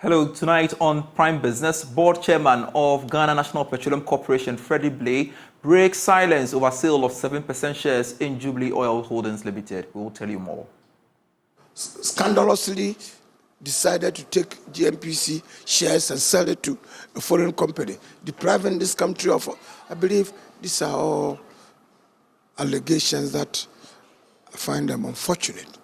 Hello, tonight on Prime Business, Board Chairman of Ghana National Petroleum Corporation, Freddie Blay, breaks silence over sale of 7% shares in Jubilee Oil Holdings Limited. We will tell you more. Scandalously decided to take GMPC shares and sell it to a foreign company, depriving this country of, I believe these are all allegations that I find them unfortunate.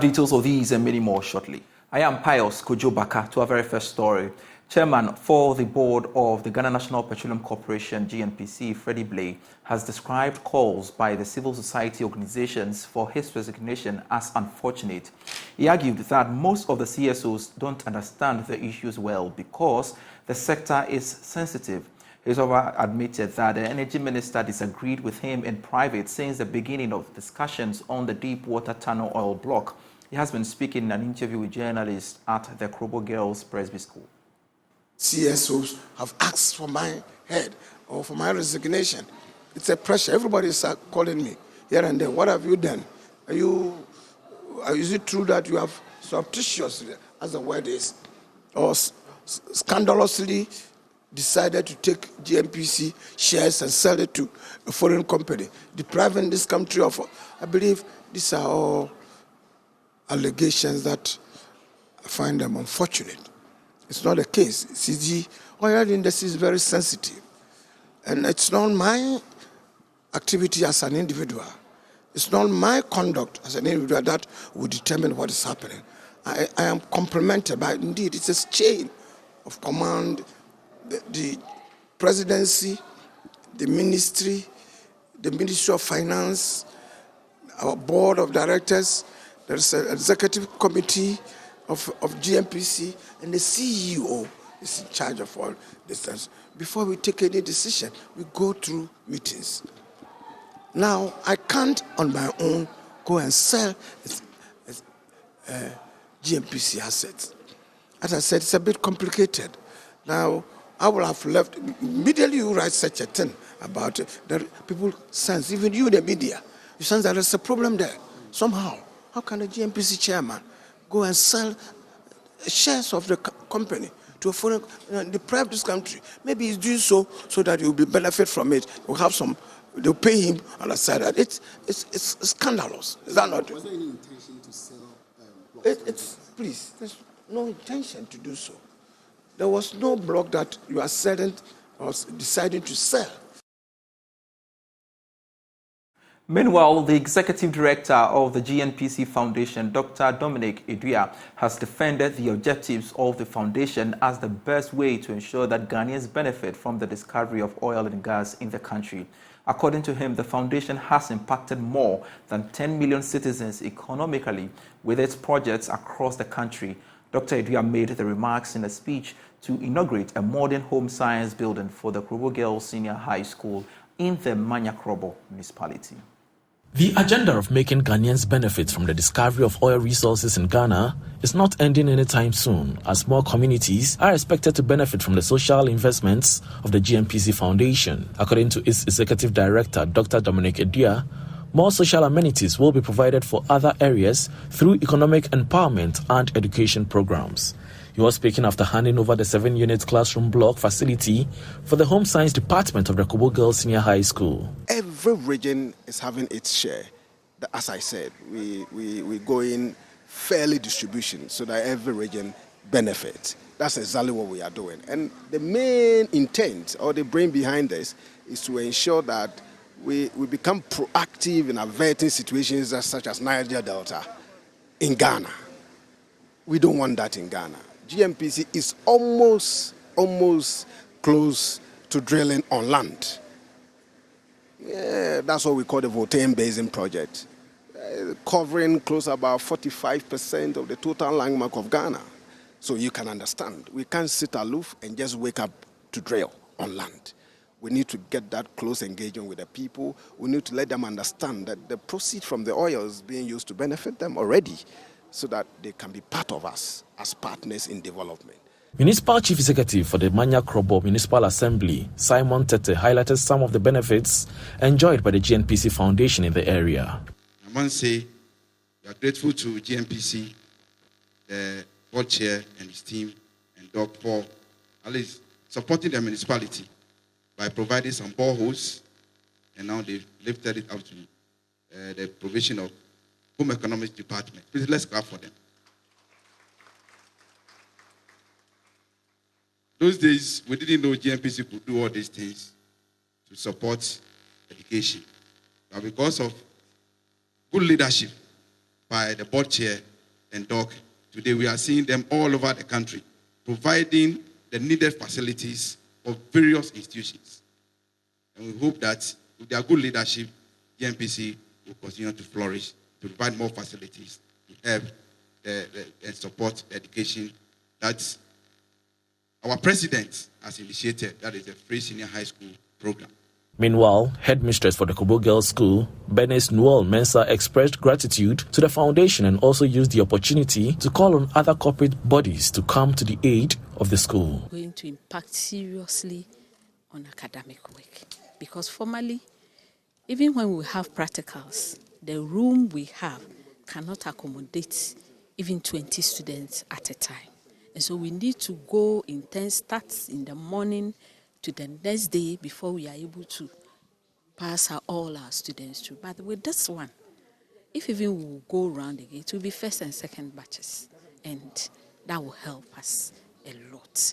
Details of these and many more shortly. I am Pius Kojo Baka to our very first story. Chairman for the board of the Ghana National Petroleum Corporation, GNPC, Freddie Blay, has described calls by the civil society organizations for his resignation as unfortunate. He argued that most of the CSOs don't understand the issues well because the sector is sensitive. He's also admitted that the energy minister disagreed with him in private since the beginning of discussions on the Deepwater Tunnel oil block. He has been speaking in an interview with journalists at the Krobo Girls Presby School. CSOs have asked for my head or for my resignation. It's a pressure. Everybody is calling me here and there. What have you done? Is it true that you have surreptitiously, as the word is, or scandalously decided to take GMPC shares and sell it to a foreign company, depriving this country of, I believe these are all allegations that I find them unfortunate. It's not the case. The oil industry is very sensitive. And it's not my activity as an individual. It's not my conduct as an individual that will determine what is happening. I am complemented by, indeed, it's a chain of command. The presidency, the Ministry of Finance, our board of directors, there's an executive committee of GMPC, and the CEO is in charge of all this. Before we take any decision, we go through meetings. Now, I can't on my own go and sell GMPC assets. As I said, it's a bit complicated. Now, I will have left, immediately you write such a thing about it, that people sense, even you, the media, you sense that there's a problem there, somehow. How can a GMPC chairman go and sell shares of the company to a foreign, deprive this country? Maybe he's doing so that he will be benefit from it. We'll have some, they'll pay him on the side. It's scandalous. Is that not? Was there any intention to sell? Please, there's no intention to do so. There was no block that you are selling or deciding to sell. Meanwhile, the executive director of the GNPC Foundation, Dr. Dominic Edua, has defended the objectives of the foundation as the best way to ensure that Ghanaians benefit from the discovery of oil and gas in the country. According to him, the foundation has impacted more than 10 million citizens economically with its projects across the country. Dr. Edua made the remarks in a speech to inaugurate a modern home science building for the Krobo Girls Senior High School in the Manya Krobo municipality. The agenda of making Ghanaians benefit from the discovery of oil resources in Ghana is not ending anytime soon, as more communities are expected to benefit from the social investments of the GMPC Foundation. According to its executive director, Dr. Dominic Edua, more social amenities will be provided for other areas through economic empowerment and education programs. He was speaking after handing over the 7-unit classroom block facility for the Home Science Department of the Krobo Girls Senior High School. Every region is having its share. As I said, we go in fairly distribution so that every region benefits. That's exactly what we are doing. And the main intent or the brain behind this is to ensure that we become proactive in averting situations such as Niger Delta in Ghana. We don't want that in Ghana. GMPC is almost close to drilling on land. Yeah, that's what we call the Volta and Basin project, covering close about 45% of the total landmark of Ghana. So you can understand, we can't sit aloof and just wake up to drill on land. We need to get that close engagement with the people. We need to let them understand that the proceeds from the oil is being used to benefit them already, so that they can be part of us as partners in development. Municipal Chief Executive for the Manya Krobo Municipal Assembly, Simon Tete, highlighted some of the benefits enjoyed by the GNPC Foundation in the area. I must say we are grateful to GNPC, the board chair and his team and Doc for at least supporting the municipality by providing some boreholes, and now they've lifted it up to the provision of Home Economics Department. Please, let's clap for them. Those days, we didn't know GMPC could do all these things to support education. But because of good leadership by the board chair and Doc, today we are seeing them all over the country, providing the needed facilities for various institutions. And we hope that with their good leadership, GMPC will continue to flourish, to provide more facilities, to help and support education that our president has initiated. That is the free senior high school program. Meanwhile, headmistress for the Kobo Girls School, Bernice Noel Mensah, expressed gratitude to the foundation and also used the opportunity to call on other corporate bodies to come to the aid of the school. Going to impact seriously on academic work, because formally, even when we have practicals, the room we have cannot accommodate even 20 students at a time. And so we need to go intense, starts in the morning to the next day before we are able to pass all our students through. But with this one, if even we will go around again, it will be first and second batches. And that will help us a lot.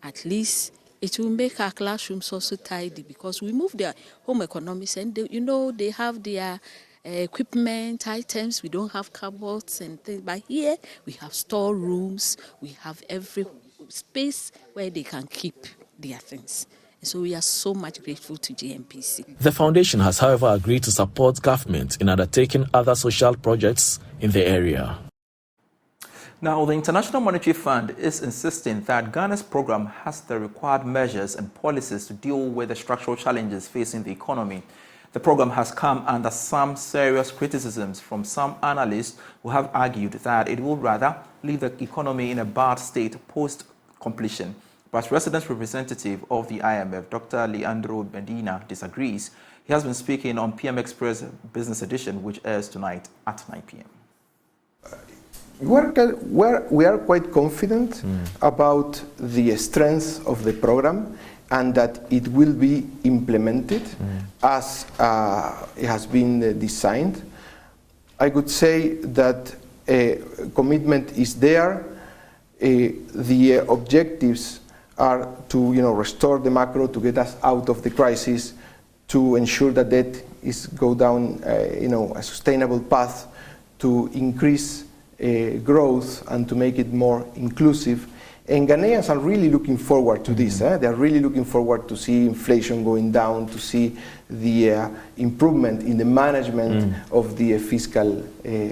At least it will make our classrooms also tidy, because we move their home economics and they have their equipment items. We don't have cupboards and things, but here we have storerooms, we have every space where they can keep their things. And so we are so much grateful to GMPC. The foundation has, however, agreed to support government in undertaking other social projects in the area. Now, the International Monetary Fund is insisting that Ghana's program has the required measures and policies to deal with the structural challenges facing the economy. The program has come under some serious criticisms from some analysts who have argued that it will rather leave the economy in a bad state post-completion. But resident representative of the IMF, Dr. Leandro Medina, disagrees. He has been speaking on PM Express Business Edition, which airs tonight at 9 p.m. We are quite confident about the strength of the program and that it will be implemented as it has been designed. I could say that commitment is there. The objectives are to restore the macro, to get us out of the crisis, to ensure that debt go down a sustainable path, to increase growth and to make it more inclusive. And Ghanaians are really looking forward to this. They are really looking forward to see inflation going down, to see the improvement in the management of the fiscal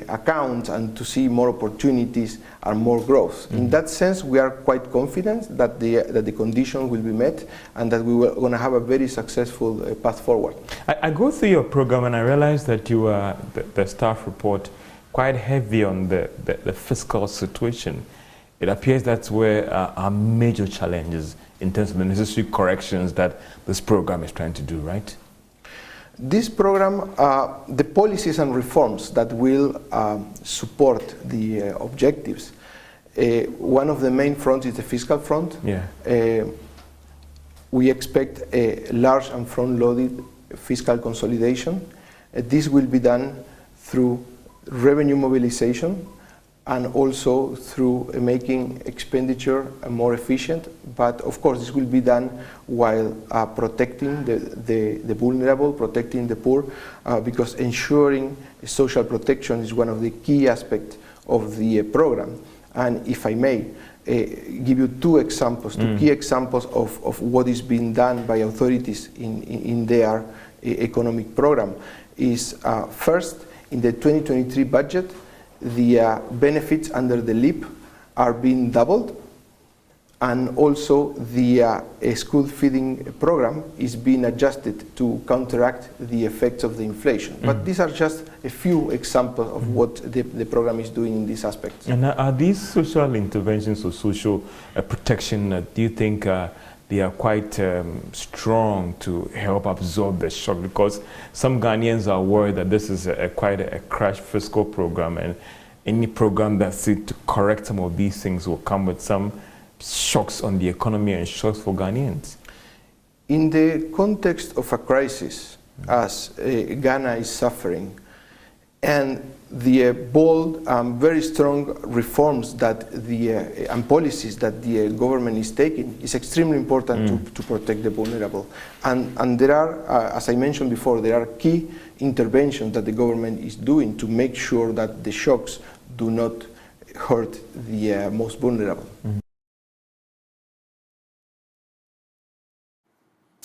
account, and to see more opportunities and more growth. In that sense, we are quite confident that the conditions will be met and that we are going to have a very successful path forward. I go through your program and I realize that you are, the staff report, quite heavy on the fiscal situation. It appears that's where our major challenges in terms of the necessary corrections that this program is trying to do, right? This program, the policies and reforms that will support the objectives, one of the main fronts is the fiscal front. Yeah. We expect a large and front-loaded fiscal consolidation. This will be done through revenue mobilization, and also through making expenditure more efficient. But of course, this will be done while protecting the vulnerable, protecting the poor, because ensuring social protection is one of the key aspects of the program. And if I may give you two examples, two key examples of what is being done by authorities in their economic program is first, in the 2023 budget, the benefits under the LEAP are being doubled, and also the school feeding program is being adjusted to counteract the effects of the inflation. But these are just a few examples of what the program is doing in these aspects. And are these social interventions or social protection, do you think they are quite strong to help absorb the shock? Because some Ghanaians are worried that this is quite a crash fiscal program, and any program that seeks to correct some of these things will come with some shocks on the economy and shocks for Ghanaians? In the context of a crisis, as Ghana is suffering, and the bold, very strong reforms that and policies that the government is taking is extremely important to protect the vulnerable. And there are, as I mentioned before, there are key interventions that the government is doing to make sure that the shocks do not hurt the most vulnerable.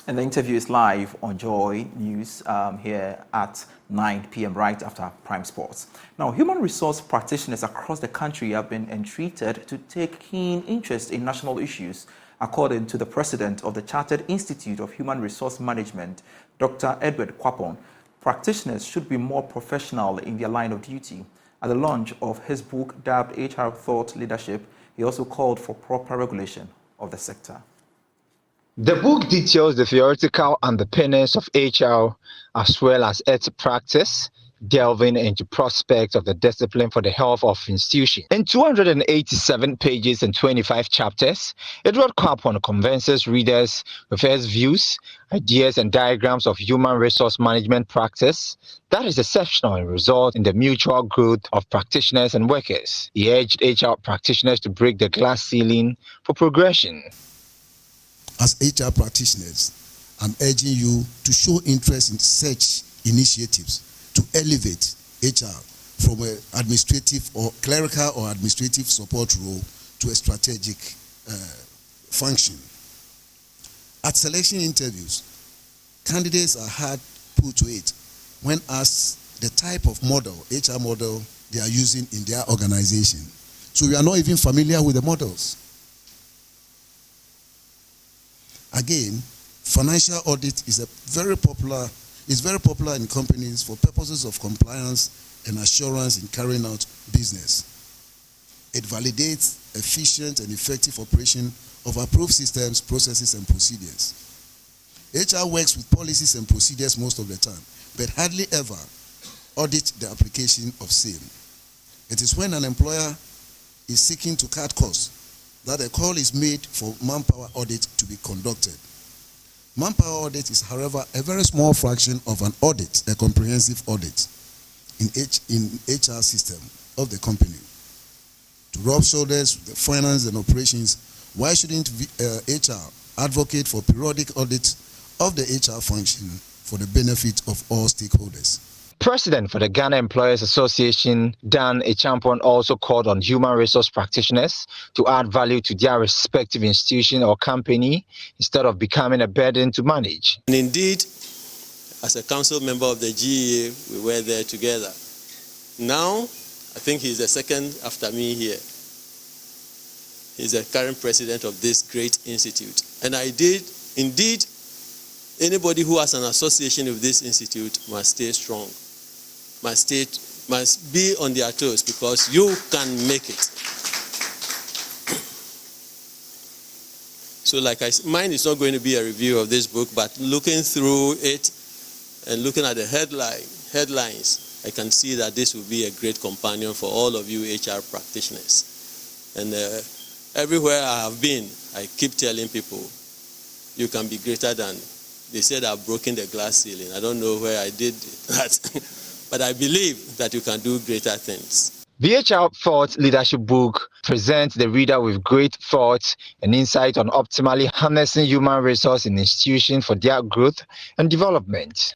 And the interview is live on Joy News here at 9 p.m. right after Prime Sports. Now, human resource practitioners across the country have been entreated to take keen interest in national issues, according to the president of the Chartered Institute of Human Resource Management, Dr. Edward Kwapon. Practitioners should be more professional in their line of duty. At the launch of his book dubbed HR Thought Leadership, he also called for proper regulation of the sector. The book details the theoretical underpinnings of HR as well as its practice, delving into prospects of the discipline for the health of institutions. In 287 pages and 25 chapters, Edward Kwapon convinces readers with his views, ideas and diagrams of human resource management practice that is exceptional and result in the mutual growth of practitioners and workers. He urged HR practitioners to break the glass ceiling for progression. As HR practitioners, I'm urging you to show interest in such initiatives to elevate HR from an administrative or clerical or administrative support role to a strategic function. At selection interviews, candidates are hard put to it when asked the type of model, HR model, they are using in their organization. So we are not even familiar with the models. Again, financial audit is very popular in companies for purposes of compliance and assurance in carrying out business. It validates efficient and effective operation of approved systems, processes, and procedures. HR works with policies and procedures most of the time, but hardly ever audit the application of same. It is when an employer is seeking to cut costs that a call is made for manpower audit to be conducted. Manpower audit is, however, a very small fraction of an audit, a comprehensive audit in HR system of the company. To rub shoulders with the finance and operations, why shouldn't HR advocate for periodic audit of the HR function for the benefit of all stakeholders? President for the Ghana Employers Association, Dan Echampon, also called on human resource practitioners to add value to their respective institution or company instead of becoming a burden to manage. And indeed, as a council member of the GEA, we were there together. Now, I think he's the second after me here. He's the current president of this great institute. And indeed, anybody who has an association with this institute must stay strong. Must be on their toes, because you can make it. So mine is not going to be a review of this book, but looking through it and looking at the headlines, I can see that this will be a great companion for all of you HR practitioners. And everywhere I have been, I keep telling people, you can be greater than. They said I've broken the glass ceiling. I don't know where I did that. But I believe that you can do greater things. The HR Thought Leadership book presents the reader with great thoughts and insight on optimally harnessing human resource in institutions for their growth and development.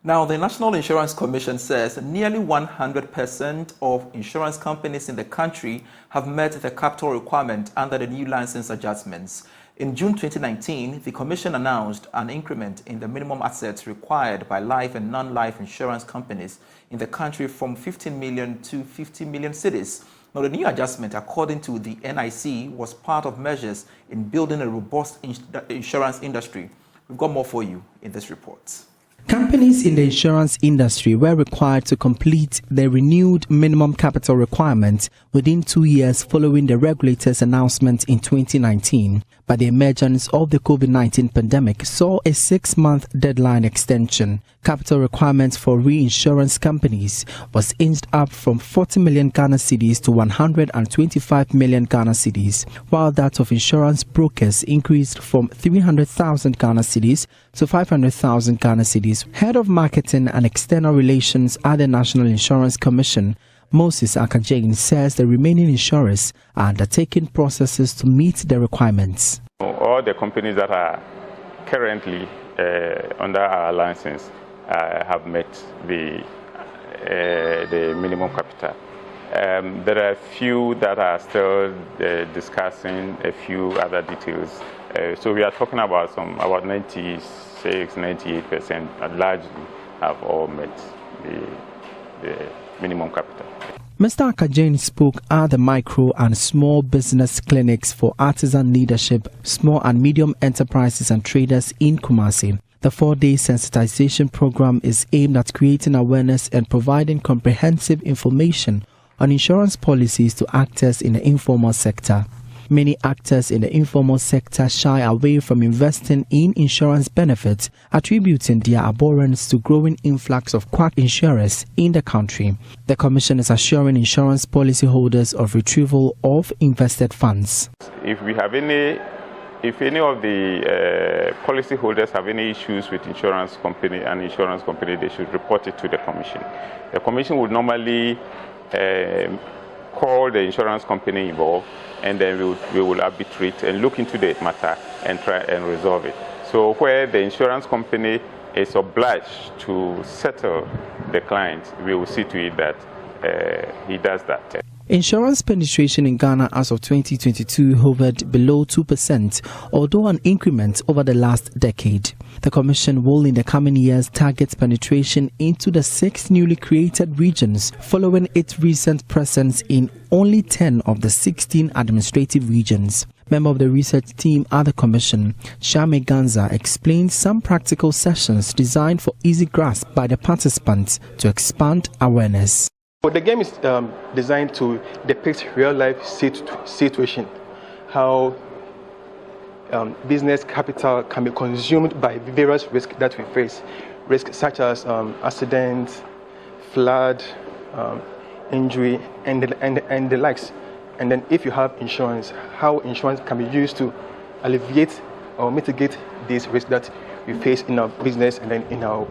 Now, the National Insurance Commission says nearly 100% of insurance companies in the country have met the capital requirement under the new license adjustments. In June 2019, the Commission announced an increment in the minimum assets required by life and non-life insurance companies in the country from 15 million to 50 million cedis. Now, the new adjustment, according to the NIC, was part of measures in building a robust insurance industry. We've got more for you in this report. Companies in the insurance industry were required to complete the renewed minimum capital requirement within 2 years following the regulator's announcement in 2019. but the emergence of the COVID-19 pandemic saw a 6-month deadline extension. Capital requirements for reinsurance companies was inched up from 40 million Ghana cedis to 125 million Ghana cedis, while that of insurance brokers increased from 300,000 Ghana cedis to 500,000 Ghana cedis. Head of Marketing and External Relations at the National Insurance Commission, Moses Akajane, says the remaining insurers are undertaking processes to meet the requirements. All the companies that are currently under our license have met the minimum capital. There are a few that are still discussing a few other details. So we are talking about about 96-98% largely have all met the minimum capital. Mr. Akajane spoke at the micro and small business clinics for artisan leadership, small and medium enterprises and traders in Kumasi. The 4-day sensitization program is aimed at creating awareness and providing comprehensive information on insurance policies to actors in the informal sector. Many actors in the informal sector shy away from investing in insurance benefits, attributing their abhorrence to growing influx of quack insurers in the country. The Commission is assuring insurance policyholders of retrieval of invested funds. If any of the policyholders have any issues with insurance company, they should report it to the Commission. The Commission would normally call the insurance company involved, and then we will arbitrate and look into the matter and try and resolve it. So where the insurance company is obliged to settle the client, we will see to it that he does that. Insurance penetration in Ghana as of 2022 hovered below 2%, although an increment over the last decade. The Commission will in the coming years target penetration into the 6 newly created regions, following its recent presence in only 10 of the 16 administrative regions. Member of the research team at the Commission, Shame Ganza, explained some practical sessions designed for easy grasp by the participants to expand awareness. The game is designed to depict real-life situation, how business capital can be consumed by various risks that we face, risks such as accident, flood, injury, and the likes. And then if you have insurance, how insurance can be used to alleviate or mitigate these risks that we face in our business and then in our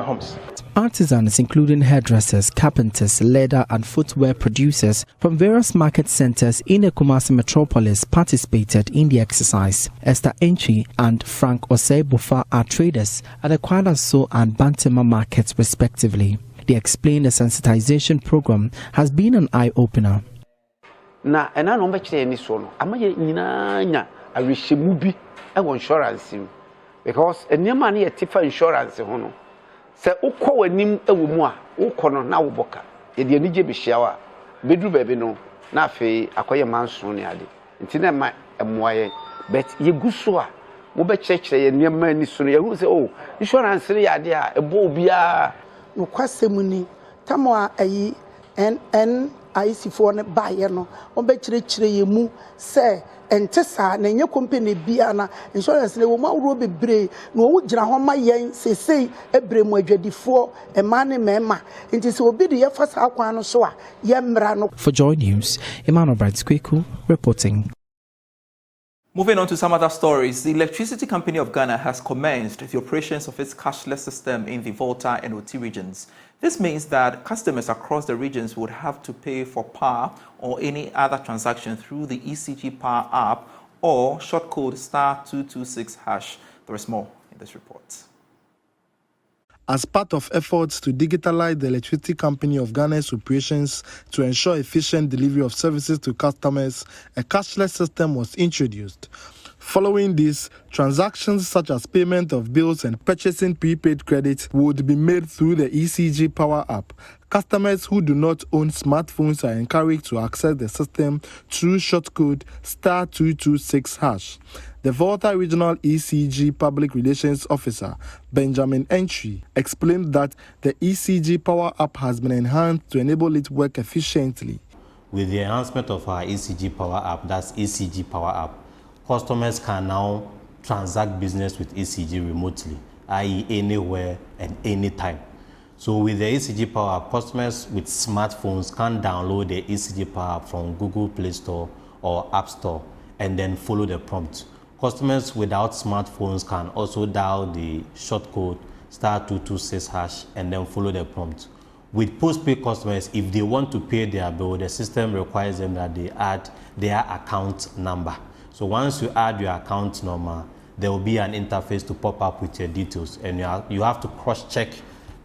homes. Artisans, including hairdressers, carpenters, leather and footwear producers from various market centers in the Kumasi metropolis, participated in the exercise. Esther Entry and Frank Osei-Bofa are traders at the Kwadaso and Bantama markets respectively. They explain the sensitization program has been an eye-opener. Na ena no mbekire ni so no amaye nyina nya awehemu bi e won insurance because enema na yetifa insurance ho no se ukọ wanim ewo mu a ukọ no na woboka ye de anije be hia bedru baabi no na afi akoye manso ne ade nti na ma emoaye but ye guso a wo be kyekire ye nema ni so no ye hu se oh insurance re ade a ebo obia no kwasemu ni tamo a ayi IC for ne baye no obekire ye mu se entesa na nye company bia na insurance ne wo ma woro bebre na wo gira ho ma yen sesei ebremu adwadifo ema ne mema nti se obi de ye fasa akwan no so a ye mra no. For Joy News, Emmanuel Bright-Kweku reporting. Moving on to some other stories, the Electricity Company of Ghana has commenced the operations of its cashless system in the Volta and Oti regions. This means that customers across the regions would have to pay for power or any other transaction through the ECG Power app or short code *226#. There is more in this report. As part of efforts to digitalize the Electricity Company of Ghana's operations to ensure efficient delivery of services to customers, a cashless system was introduced. Following this, transactions such as payment of bills and purchasing prepaid credit would be made through the ECG Power app. Customers who do not own smartphones are encouraged to access the system through short code *226#. The Volta Regional ECG Public Relations Officer, Benjamin Entry, explained that the ECG Power app has been enhanced to enable it to work efficiently. With the enhancement of our ECG Power app, that's ECG Power app, customers can now transact business with ECG remotely, i.e. anywhere and anytime. So with the ECG Power App, customers with smartphones can download the ECG Power App from Google Play Store or App Store and then follow the prompt. Customers without smartphones can also dial the shortcode *226# and then follow the prompt. With postpaid customers, if they want to pay their bill, the system requires them that they add their account number. So once you add your account number, there will be an interface to pop up with your details, and you have to cross-check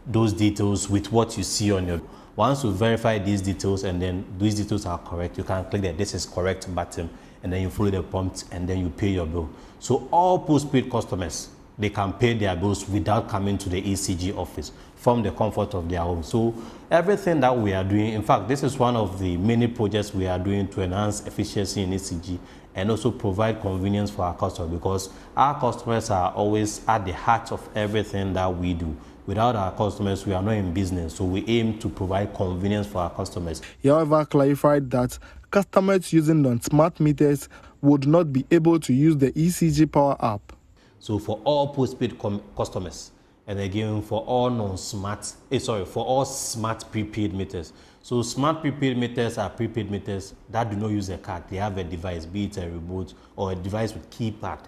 those details with what you see on your. Once you verify these details and then these details are correct, you can click the "This is correct" button, and then you follow the prompt, and then you pay your bill. So all postpaid customers, they can pay their bills without coming to the ECG office from the comfort of their home. So everything that we are doing, in fact, this is one of the many projects we are doing to enhance efficiency in ECG and also provide convenience for our customers, because our customers are always at the heart of everything that we do. Without our customers, we are not in business, so we aim to provide convenience for our customers. He, however, clarified that customers using non-smart meters would not be able to use the ECG Power app. So for all postpaid customers, and again for all for all smart prepaid meters. So smart prepaid meters are prepaid meters that do not use a card. They have a device, be it a remote or a device with keypad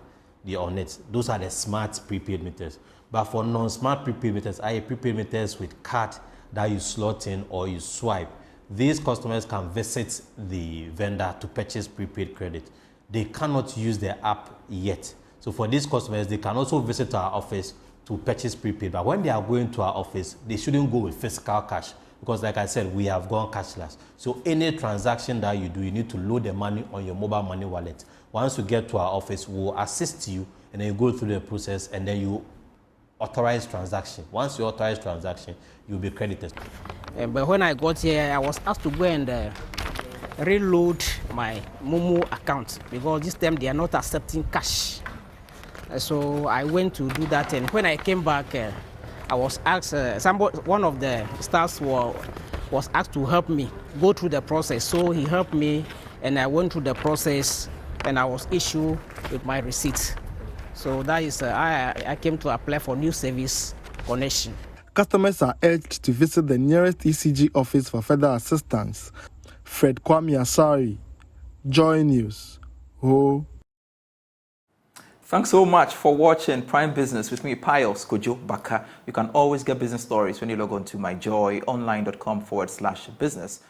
on it. Those are the smart prepaid meters. But for non-smart prepaid meters, i.e. prepaid meters with card that you slot in or you swipe, these customers can visit the vendor to purchase prepaid credit. They cannot use the app yet. So for these customers, they can also visit our office to purchase prepaid. But when they are going to our office, they shouldn't go with physical cash, because like I said, we have gone cashless. So any transaction that you do, you need to load the money on your mobile money wallet. Once you get to our office, we'll assist you, and then you go through the process, and then you authorize transaction. Once you authorize transaction, you'll be credited. But when I got here, I was asked to go and reload my Momo account, because this time they are not accepting cash. So I went to do that, and when I came back, I was asked, one of the staffs was asked to help me go through the process. So he helped me, and I went through the process, and I was issued with my receipt. So that is, I came to apply for new service connection. Customers are urged to visit the nearest ECG office for further assistance. Fred Kwame Asari, Joy News. Oh. Thanks so much for watching Prime Business with me, Pius Kojo Baka. You can always get business stories when you log on to myjoyonline.com/business.